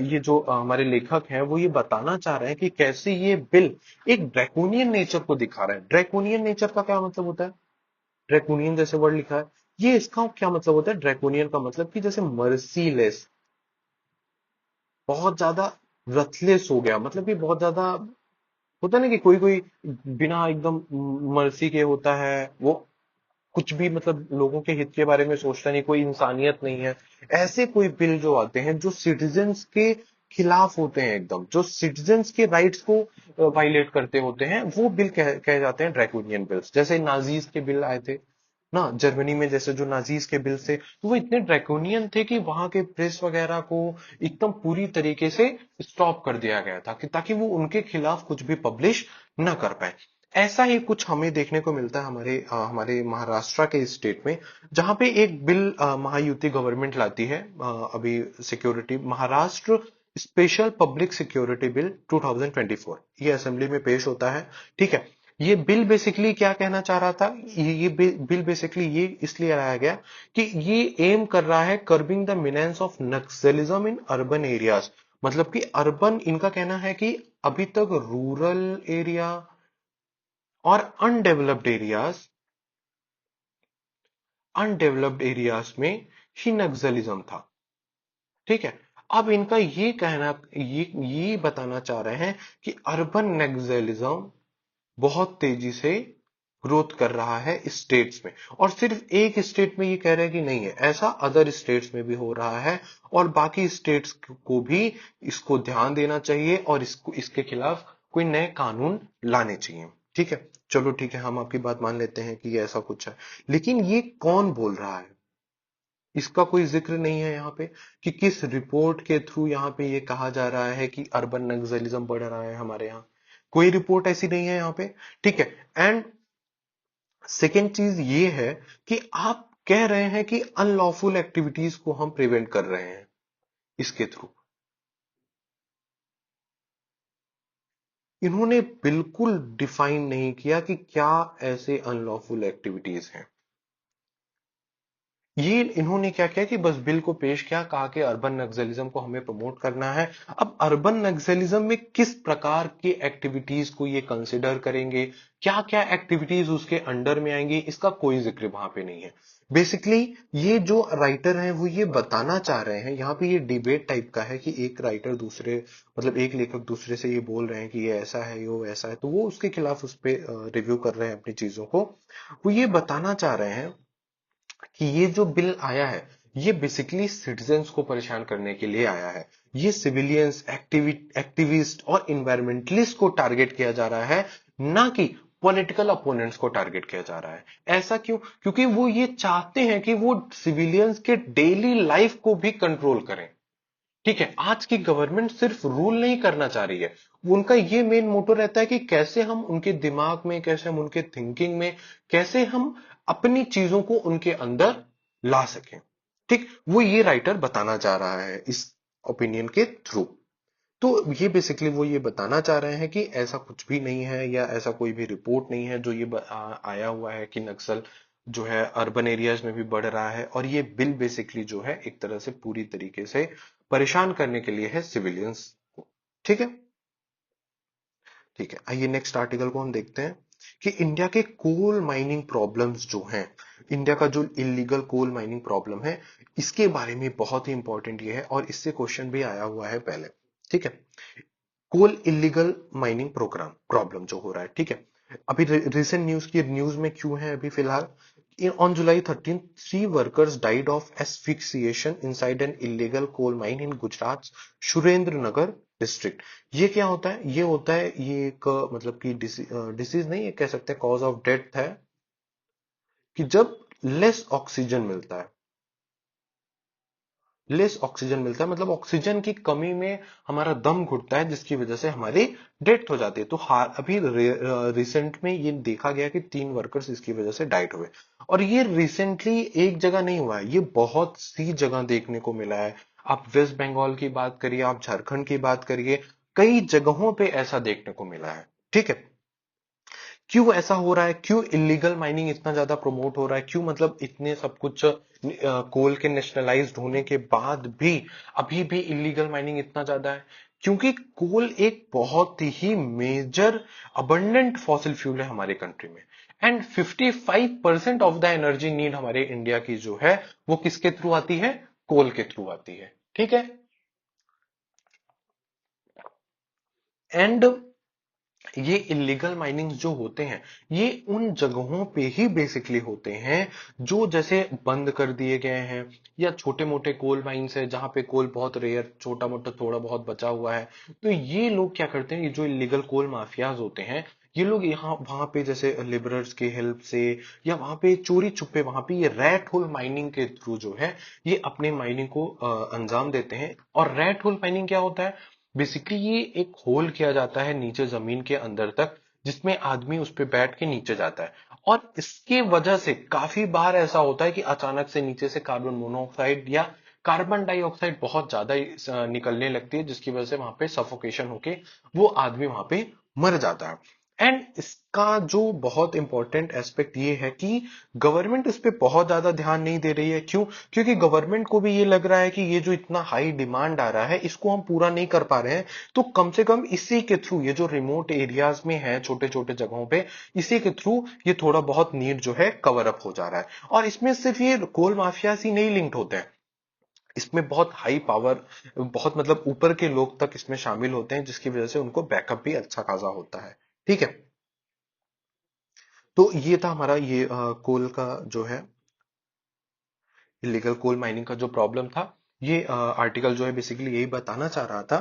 ये जो हमारे लेखक हैं वो ये बताना चाह रहे हैं कि कैसे ये बिल एक ड्रैकोनियन नेचर को दिखा रहा है। ड्रैकोनियन नेचर का क्या मतलब होता है? ड्रैकोनियन जैसे वर्ड लिखा है, ये इसका क्या मतलब होता है? ड्रैकोनियन का मतलब कि जैसे मर्सीलेस, बहुत ज्यादा रथलेस हो गया, मतलब कि बहुत ज्यादा होता है ना कि कोई कोई बिना एकदम मर्सी के होता है, वो कुछ भी मतलब लोगों के हित के बारे में सोचता नहीं, कोई इंसानियत नहीं है। ऐसे कोई बिल जो आते हैं जो सिटीजन्स के खिलाफ होते हैं, एकदम जो सिटीजन्स के राइट्स को वायलेट करते होते हैं, वो बिल कहे जाते हैं ड्रैकोनियन बिल्स। जैसे नाजीज के बिल आए थे ना जर्मनी में, जैसे जो नाजीज के बिल थे, तो वो इतने ड्रैकोनियन थे कि वहां के प्रेस वगैरह को एकदम पूरी तरीके से स्टॉप कर दिया गया था, कि ताकि वो उनके खिलाफ कुछ भी पब्लिश न कर पाए। ऐसा ही कुछ हमें देखने को मिलता है हमारे महाराष्ट्र के स्टेट में, जहां पे एक बिल महायुति गवर्नमेंट लाती है अभी, security Maharashtra special public security bill 2024, ये असेंबली में पेश होता है। ठीक है, ये बिल बेसिकली क्या कहना चाह रहा था? ये बिल बेसिकली ये इसलिए लाया गया कि ये एम कर रहा है curbing the menace of Naxalism in urban areas. मतलब कि अर्बन, इनका कहना है कि अभी तक रूरल एरिया और अनडेवलप्ड एरियाज में ही नक्सलिज्म था। ठीक है, अब इनका ये कहना, ये बताना चाह रहे हैं कि अर्बन नक्सलिज्म बहुत तेजी से ग्रोथ कर रहा है स्टेट्स में, और सिर्फ एक स्टेट में ये कह रहे हैं कि नहीं है, ऐसा अदर स्टेट्स में भी हो रहा है, और बाकी स्टेट्स को भी इसको ध्यान देना चाहिए और इसको, इसके खिलाफ कोई नए कानून लाने चाहिए। ठीक है, चलो ठीक है, हम आपकी बात मान लेते हैं कि ये ऐसा कुछ है, लेकिन ये कौन बोल रहा है? इसका कोई जिक्र नहीं है यहाँ पे कि किस रिपोर्ट के थ्रू यहाँ पे ये कहा जा रहा है कि अर्बन नक्सलिज्म बढ़ रहा है हमारे यहाँ। कोई रिपोर्ट ऐसी नहीं है यहाँ पे। ठीक है, एंड सेकेंड चीज ये है कि आप कह रहे हैं कि अनलॉफुल एक्टिविटीज को हम प्रिवेंट कर रहे हैं इसके थ्रू। इन्होंने बिल्कुल डिफाइन नहीं किया कि क्या ऐसे अनलॉफुल एक्टिविटीज हैं। ये इन्होंने क्या किया कि बस बिल को पेश किया, कहा कि अर्बन नक्सलिज्म को हमें प्रमोट करना है। अब अर्बन नक्सलिज्म में किस प्रकार की एक्टिविटीज को ये कंसिडर करेंगे, क्या क्या एक्टिविटीज उसके अंडर में आएंगी, इसका कोई जिक्र वहां पे नहीं है। बेसिकली ये जो राइटर हैं वो ये बताना चाह रहे हैं, यहाँ पे ये डिबेट टाइप का है कि एक राइटर दूसरे, मतलब एक लेखक दूसरे से ये बोल रहे हैं कि ये ऐसा है, ये ऐसा है, तो वो उसके खिलाफ उस पर रिव्यू कर रहे हैं अपनी चीजों को। वो ये बताना चाह रहे हैं कि ये जो बिल आया है ये बेसिकली सिटीजन्स को परेशान करने के लिए आया है। ये सिविलियंस, एक्टिविस्ट और इन्वायरमेंटलिस्ट को टारगेट किया जा रहा है, ना कि पॉलिटिकल अपोनेंट्स को टारगेट किया जा रहा है। ऐसा क्यों? क्योंकि वो ये चाहते हैं कि वो सिविलियंस के डेली लाइफ को भी कंट्रोल करें। ठीक है, आज की गवर्नमेंट सिर्फ रूल नहीं करना चाह रही है, उनका ये मेन मोटो रहता है कि कैसे हम उनके दिमाग में, कैसे हम उनके थिंकिंग में, कैसे हम अपनी चीजों को उनके अंदर ला सकें। ठीक, वो ये राइटर बताना चाह रहा है इस ओपिनियन के थ्रू। तो ये बेसिकली वो ये बताना चाह रहे हैं कि ऐसा कुछ भी नहीं है या ऐसा कोई भी रिपोर्ट नहीं है जो ये आया हुआ है कि नक्सल जो है अर्बन एरियाज में भी बढ़ रहा है, और ये बिल बेसिकली जो है एक तरह से पूरी तरीके से परेशान करने के लिए है सिविलियंस को। ठीक है, ठीक है, आइए नेक्स्ट आर्टिकल को हम देखते हैं कि इंडिया के कोल माइनिंग प्रॉब्लम्स जो हैं, इंडिया का जो इलीगल कोल माइनिंग प्रॉब्लम है, इसके बारे में बहुत ही इंपॉर्टेंट ये है और इससे क्वेश्चन भी आया हुआ है पहले। ठीक है, कोल इलीगल माइनिंग प्रोग्राम प्रॉब्लम जो हो रहा है, ठीक है, अभी रिसेंट न्यूज की न्यूज में क्यों है अभी फिलहाल, on July 13 3 workers died of asphyxiation inside an illegal coal mine in Gujarat Surendranagar district. ये क्या होता है, ये होता है ये एक मतलब कि डिसीज नहीं है, कह सकते हैं कॉज ऑफ डेथ है, कि जब लेस ऑक्सीजन मिलता है, लेस ऑक्सीजन मिलता है मतलब ऑक्सीजन की कमी में हमारा दम घुटता है, जिसकी वजह से हमारी डेथ हो जाती है। तो अभी रिसेंट में ये देखा गया कि 3 वर्कर्स इसकी वजह से डाइट हुए, और ये रिसेंटली एक जगह नहीं हुआ है, ये बहुत सी जगह देखने को मिला है। आप वेस्ट बंगाल की बात करिए, आप झारखंड की बात करिए, कई जगहों पे ऐसा देखने को मिला है। ठीक है, क्यों ऐसा हो रहा है, क्यों इलीगल माइनिंग इतना ज्यादा प्रमोट हो रहा है, क्यों मतलब इतने सब कुछ कोल के नेशनलाइज्ड होने के बाद भी अभी भी इलीगल माइनिंग इतना ज्यादा है? क्योंकि कोल एक बहुत ही मेजर अबंडेंट फॉसिल फ्यूल है हमारे कंट्री में, and 55% of the energy need हमारे इंडिया की जो है वो किसके थ्रू आती है, कोल के थ्रू आती है। ठीक है, एंड ये इलीगल माइनिंग जो होते हैं, ये उन जगहों पे ही बेसिकली होते हैं जो जैसे बंद कर दिए गए हैं, या छोटे मोटे कोल माइंस है जहां पे कोल बहुत रेयर छोटा मोटा थोड़ा बहुत बचा हुआ है। तो ये लोग क्या करते हैं, ये जो इलीगल कोल माफियाज होते हैं, ये लोग यहाँ वहां पे जैसे लिबरल्स के हेल्प से या वहां पे चोरी छुपे वहां पे ये रैट होल माइनिंग के थ्रू जो है ये अपने माइनिंग को अंजाम देते हैं। और रैट होल माइनिंग क्या होता है, बेसिकली ये एक होल किया जाता है नीचे जमीन के अंदर तक, जिसमें आदमी उस पे बैठ के नीचे जाता है, और इसके वजह से काफी बार ऐसा होता है कि अचानक से नीचे से कार्बन मोनोऑक्साइड या कार्बन डाइऑक्साइड बहुत ज्यादा निकलने लगती है, जिसकी वजह से वहां पे सफोकेशन होके वो आदमी वहां पे मर जाता है। एंड इसका जो बहुत इंपॉर्टेंट एस्पेक्ट ये है कि गवर्नमेंट इस पे बहुत ज्यादा ध्यान नहीं दे रही है। क्यों? क्योंकि गवर्नमेंट को भी ये लग रहा है कि ये जो इतना हाई डिमांड आ रहा है इसको हम पूरा नहीं कर पा रहे हैं, तो कम से कम इसी के थ्रू ये जो रिमोट एरियाज में है छोटे छोटे जगहों पे, इसी के थ्रू ये थोड़ा बहुत नीड जो है कवर अप हो जा रहा है। और इसमें सिर्फ ये कोल माफिया ही नहीं लिंक्ड होते हैं, इसमें बहुत हाई पावर, बहुत मतलब ऊपर के लोग तक इसमें शामिल होते हैं, जिसकी वजह से उनको बैकअप भी अच्छा खासा होता है। ठीक है, तो ये था हमारा ये कोल का जो है इलीगल कोल माइनिंग का जो प्रॉब्लम था। ये आर्टिकल जो है बेसिकली यही बताना चाह रहा था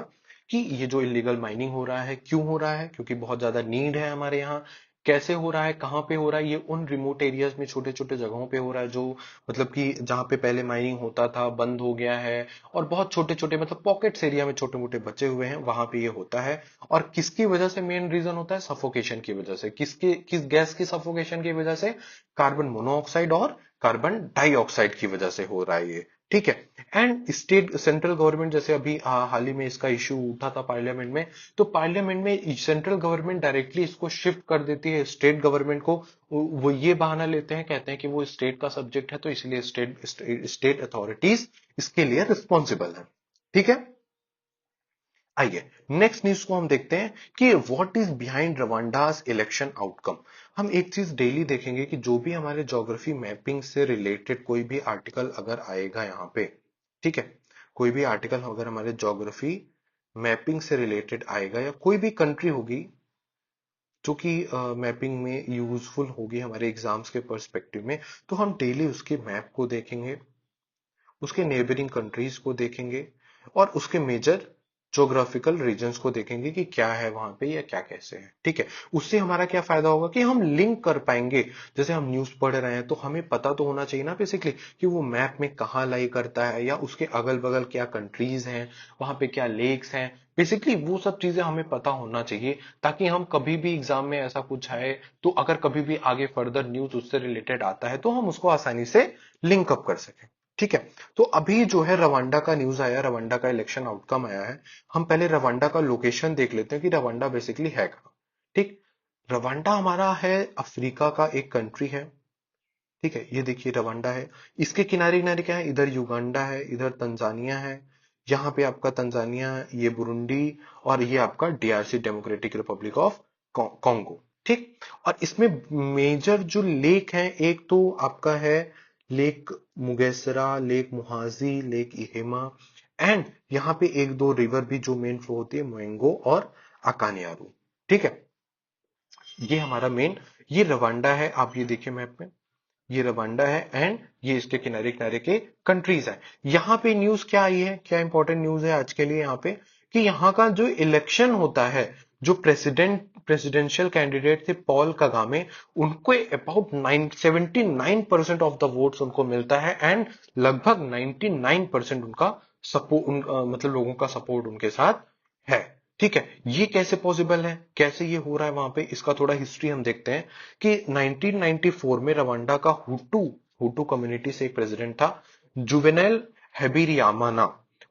कि ये जो इलीगल माइनिंग हो रहा है क्यों हो रहा है, क्योंकि बहुत ज्यादा नीड है हमारे यहाँ। कैसे हो रहा है, कहाँ पे हो रहा है, ये उन रिमोट एरियाज में छोटे छोटे जगहों पे हो रहा है जो मतलब कि जहाँ पे पहले माइनिंग होता था बंद हो गया है, और बहुत छोटे छोटे मतलब पॉकेट्स एरिया में छोटे मोटे बचे हुए हैं वहां पे ये होता है। और किसकी वजह से मेन रीजन होता है, सफोकेशन की वजह से। किस गैस की सफोकेशन की वजह से, कार्बन मोनोऑक्साइड और कार्बन डाइऑक्साइड की वजह से हो रहा है ये। ठीक है, एंड स्टेट सेंट्रल गवर्नमेंट जैसे अभी हाल ही में इसका इश्यू उठा था पार्लियामेंट में, तो पार्लियामेंट में सेंट्रल गवर्नमेंट डायरेक्टली इसको शिफ्ट कर देती है स्टेट गवर्नमेंट को। वो ये बहाना लेते हैं, कहते हैं कि वो स्टेट का सब्जेक्ट है तो इसलिए स्टेट अथॉरिटीज इसके लिए रिस्पॉन्सिबल है। ठीक है, आइए नेक्स्ट न्यूज को हम देखते हैं कि what is behind Rwanda's election outcome. हम एक चीज डेली देखेंगे कि जो भी हमारे ज्योग्राफी मैपिंग से रिलेटेड कोई भी आर्टिकल अगर आएगा यहाँ पे, ठीक है, कोई भी आर्टिकल अगर हमारे ज्योग्राफी मैपिंग से रिलेटेड आएगा या कोई भी कंट्री होगी जो कि मैपिंग में यूजफुल होगी हमारे एग्जाम्स के पर्सपेक्टिव में, तो हम डेली उसके मैप को देखेंगे, उसके नेबरिंग कंट्रीज को देखेंगे, और उसके मेजर ज्योग्राफिकल रीजन्स को देखेंगे कि क्या है वहां पे या क्या कैसे है। ठीक है, उससे हमारा क्या फायदा होगा कि हम लिंक कर पाएंगे। जैसे हम न्यूज पढ़ रहे हैं तो हमें पता तो होना चाहिए ना बेसिकली कि वो मैप में कहाँ लाई करता है, या उसके अगल बगल क्या कंट्रीज हैं, वहां पे क्या लेक्स हैं, बेसिकली वो सब चीजें हमें पता होना चाहिए, ताकि हम कभी भी एग्जाम में ऐसा कुछ आए तो अगर कभी भी आगे फर्दर न्यूज उससे रिलेटेड आता है तो हम उसको आसानी से लिंक अप कर सकें। ठीक है। तो अभी जो है रवांडा का न्यूज आया, रवांडा का इलेक्शन आउटकम आया है। हम पहले रवांडा का लोकेशन देख लेते हैं कि रवांडा बेसिकली है कहाँ। ठीक। रवांडा हमारा है, अफ्रीका का एक कंट्री है। ठीक है, ये देखिए रवांडा है। इसके किनारे किनारे क्या है, इधर युगांडा है, इधर तंजानिया है। यहाँ पे आपका तंजानिया, ये बुरुंडी, और ये आपका DRC, democratic Republic of Congo. ठीक। और इसमें मेजर जो लेक हैं, एक तो आपका है लेक मुगेसरा, लेक मुहाजी, लेक इहेमा, एंड यहाँ पे एक दो रिवर भी जो मेन फ्लो होती है, मोएंगो और अकानियारू। ठीक है, ये हमारा मेन, ये रवांडा है। आप ये देखिए मैप में, ये रवांडा है एंड ये इसके किनारे किनारे के कंट्रीज है। यहाँ पे न्यूज क्या आई है, क्या इंपॉर्टेंट न्यूज है आज के लिए यहाँ पे, कि यहाँ का जो इलेक्शन होता है, जो प्रेसिडेंशियल कैंडिडेट थे पॉल कगामे, उनको अबाउट 79% ऑफ द वोट्स उनको मिलता है, एंड लगभग 99% उनका सपोर्ट, मतलब लोगों का सपोर्ट उनके साथ है। ठीक है, ये कैसे पॉसिबल है, कैसे ये हो रहा है वहां पे, इसका थोड़ा हिस्ट्री हम देखते हैं कि 1994 में रवांडा का हुटू हुटू कम्युनिटी से एक प्रेसिडेंट था, Juvenal Habyarimana,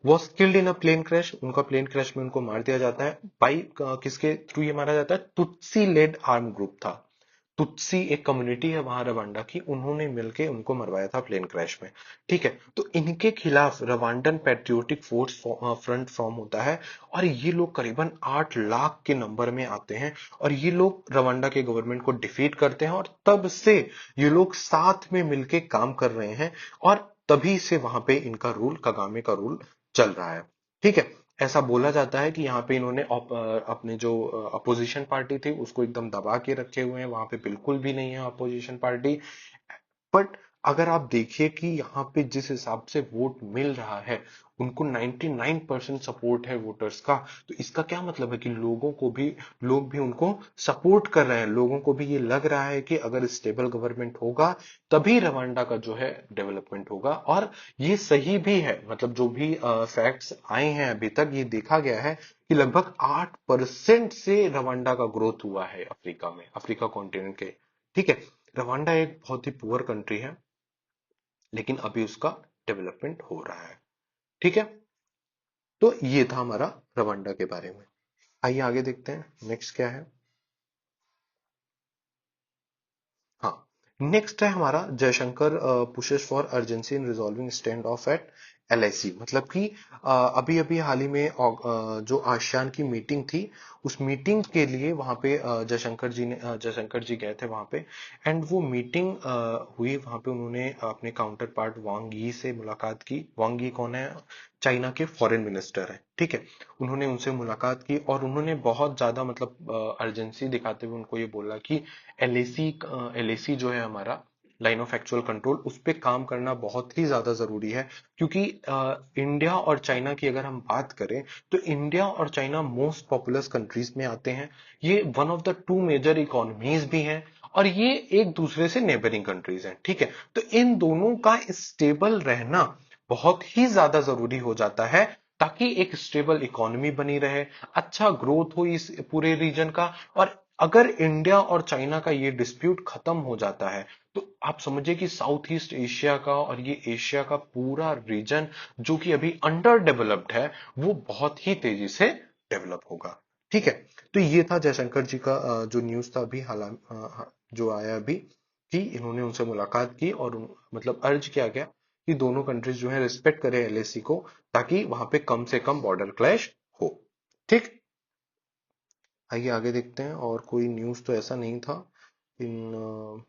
was killed in a plane crash. उनका प्लेन क्रैश में उनको मार दिया जाता है। बाई किसके थ्रू ये मारा जाता है, तुत्सी लेड आर्म ग्रुप था। तुत्सी एक कम्युनिटी है वहां रवांडा की, उन्होंने मिलके उनको मरवाया था प्लेन क्रैश में। ठीक है, तो इनके खिलाफ Rwandan patriotic force front form होता है, और ये लोग करीबन 8 लाख के नंबर में आते हैं, और ये लोग रवांडा के गवर्नमेंट को डिफीट करते हैं, और तब से ये लोग साथ में मिलके काम कर रहे हैं, और तभी से वहां पे इनका रूल, कगामे का रूल चल रहा है। ठीक है, ऐसा बोला जाता है कि यहाँ पे इन्होंने अपने जो अपोजिशन पार्टी थी उसको एकदम दबा के रखे हुए हैं, वहां पे बिल्कुल भी नहीं है अपोजिशन पार्टी। बट अगर आप देखिए कि यहाँ पे जिस हिसाब से वोट मिल रहा है, उनको 99% सपोर्ट है वोटर्स का, तो इसका क्या मतलब है कि लोग भी उनको सपोर्ट कर रहे हैं। लोगों को भी ये लग रहा है कि अगर स्टेबल गवर्नमेंट होगा तभी रवांडा का जो है डेवलपमेंट होगा, और ये सही भी है। मतलब जो भी फैक्ट्स आए हैं अभी तक, ये देखा गया है कि लगभग 8% से रवांडा का ग्रोथ हुआ है अफ्रीका में, अफ्रीका कॉन्टिनेंट के। ठीक है, रवांडा एक बहुत ही पुअर कंट्री है, लेकिन अभी उसका डेवलपमेंट हो रहा है। ठीक है, तो ये था हमारा रवांडा के बारे में। आइए आगे देखते हैं नेक्स्ट क्या है। हाँ, नेक्स्ट है हमारा Jaishankar pushes for urgency in resolving stand off at LIC. मतलब कि अभी अभी हाल ही में जो आसियान की मीटिंग थी, उस मीटिंग के लिए वहां पे जयशंकर जी गए थे वहां पे, एंड वो मीटिंग हुई वहां पे। उन्होंने अपने काउंटर पार्ट वांग यी से मुलाकात की। वांग यी कौन है, चाइना के फॉरेन मिनिस्टर है। ठीक है, उन्होंने उनसे मुलाकात की, और उन्होंने बहुत ज्यादा मतलब अर्जेंसी दिखाते हुए उनको ये बोला कि एलएसी एलएसी जो है हमारा, लाइन ऑफ एक्चुअल कंट्रोल, उस पे काम करना बहुत ही ज्यादा जरूरी है। क्योंकि इंडिया और चाइना की अगर हम बात करें, तो इंडिया और चाइना मोस्ट पॉपुलस कंट्रीज में आते हैं। ये one of the two major economies भी हैं, और ये एक दूसरे से नेबरिंग कंट्रीज हैं। ठीक है, तो इन दोनों का स्टेबल रहना बहुत ही ज्यादा जरूरी हो जाता है, ताकि एक स्टेबल इकोनॉमी बनी रहे, अच्छा ग्रोथ हो इस पूरे रीजन का। और अगर इंडिया और चाइना का ये डिस्प्यूट खत्म हो जाता है, तो आप समझिए कि साउथ ईस्ट एशिया का और ये एशिया का पूरा रीजन, जो कि अभी अंडर डेवलप्ड है, वो बहुत ही तेजी से डेवलप होगा। ठीक है, तो ये था जयशंकर जी का जो न्यूज था अभी जो आया अभी, कि इन्होंने उनसे मुलाकात की, और मतलब अर्ज किया गया कि दोनों कंट्रीज जो है रिस्पेक्ट करें एलएसी को, ताकि वहां पे कम से कम बॉर्डर क्लैश हो। ठीक। आइए आगे देखते हैं, और कोई न्यूज़ तो ऐसा नहीं था इन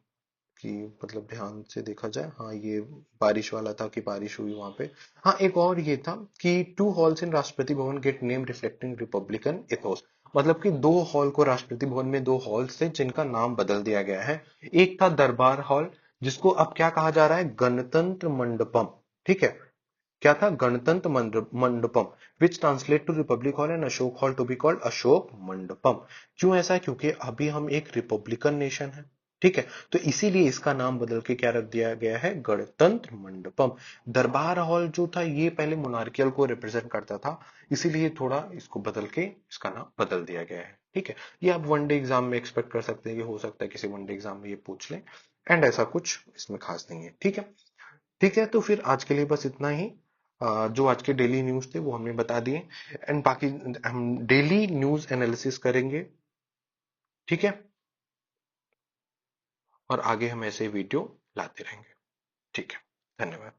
कि मतलब ध्यान से देखा जाए। हाँ, ये बारिश वाला था कि बारिश हुई वहां पे। हाँ, एक और ये था कि 2 हॉल्स इन Rashtrapati Bhavan gate name reflecting Republican ethos. मतलब कि 2 हॉल को, राष्ट्रपति भवन में 2 हॉल्स थे जिनका नाम बदल दिया गया है। एक था दरबार हॉल, जिसको अब क्या कहा जा रहा है, गणतंत्र मंडपम। ठीक है, क्या था, Ganatantra Mandapam, which translate to Republic Hall and Ashok Hall to be called Ashok Mandapam. क्यों ऐसा है, क्योंकि अभी हम एक रिपब्लिकन नेशन है। ठीक है, तो इसीलिए इसका नाम बदल के क्या रख दिया गया है, गणतंत्र मंडपम। दरबार हॉल जो था, ये पहले मोनार्कियल को रिप्रेजेंट करता था, इसीलिए थोड़ा इसको बदल के इसका नाम बदल दिया गया है। ठीक है, ये आप वनडे एग्जाम में एक्सपेक्ट कर सकते हैं कि हो सकता है किसी वनडे एग्जाम में ये पूछ लें, एंड ऐसा कुछ इसमें खास नहीं है। ठीक है, ठीक है, तो फिर आज के लिए बस इतना ही। जो आज के डेली न्यूज थे वो हमने बता दिए, एंड बाकी हम डेली न्यूज एनालिसिस करेंगे। ठीक है, और आगे हम ऐसे वीडियो लाते रहेंगे। ठीक है, धन्यवाद।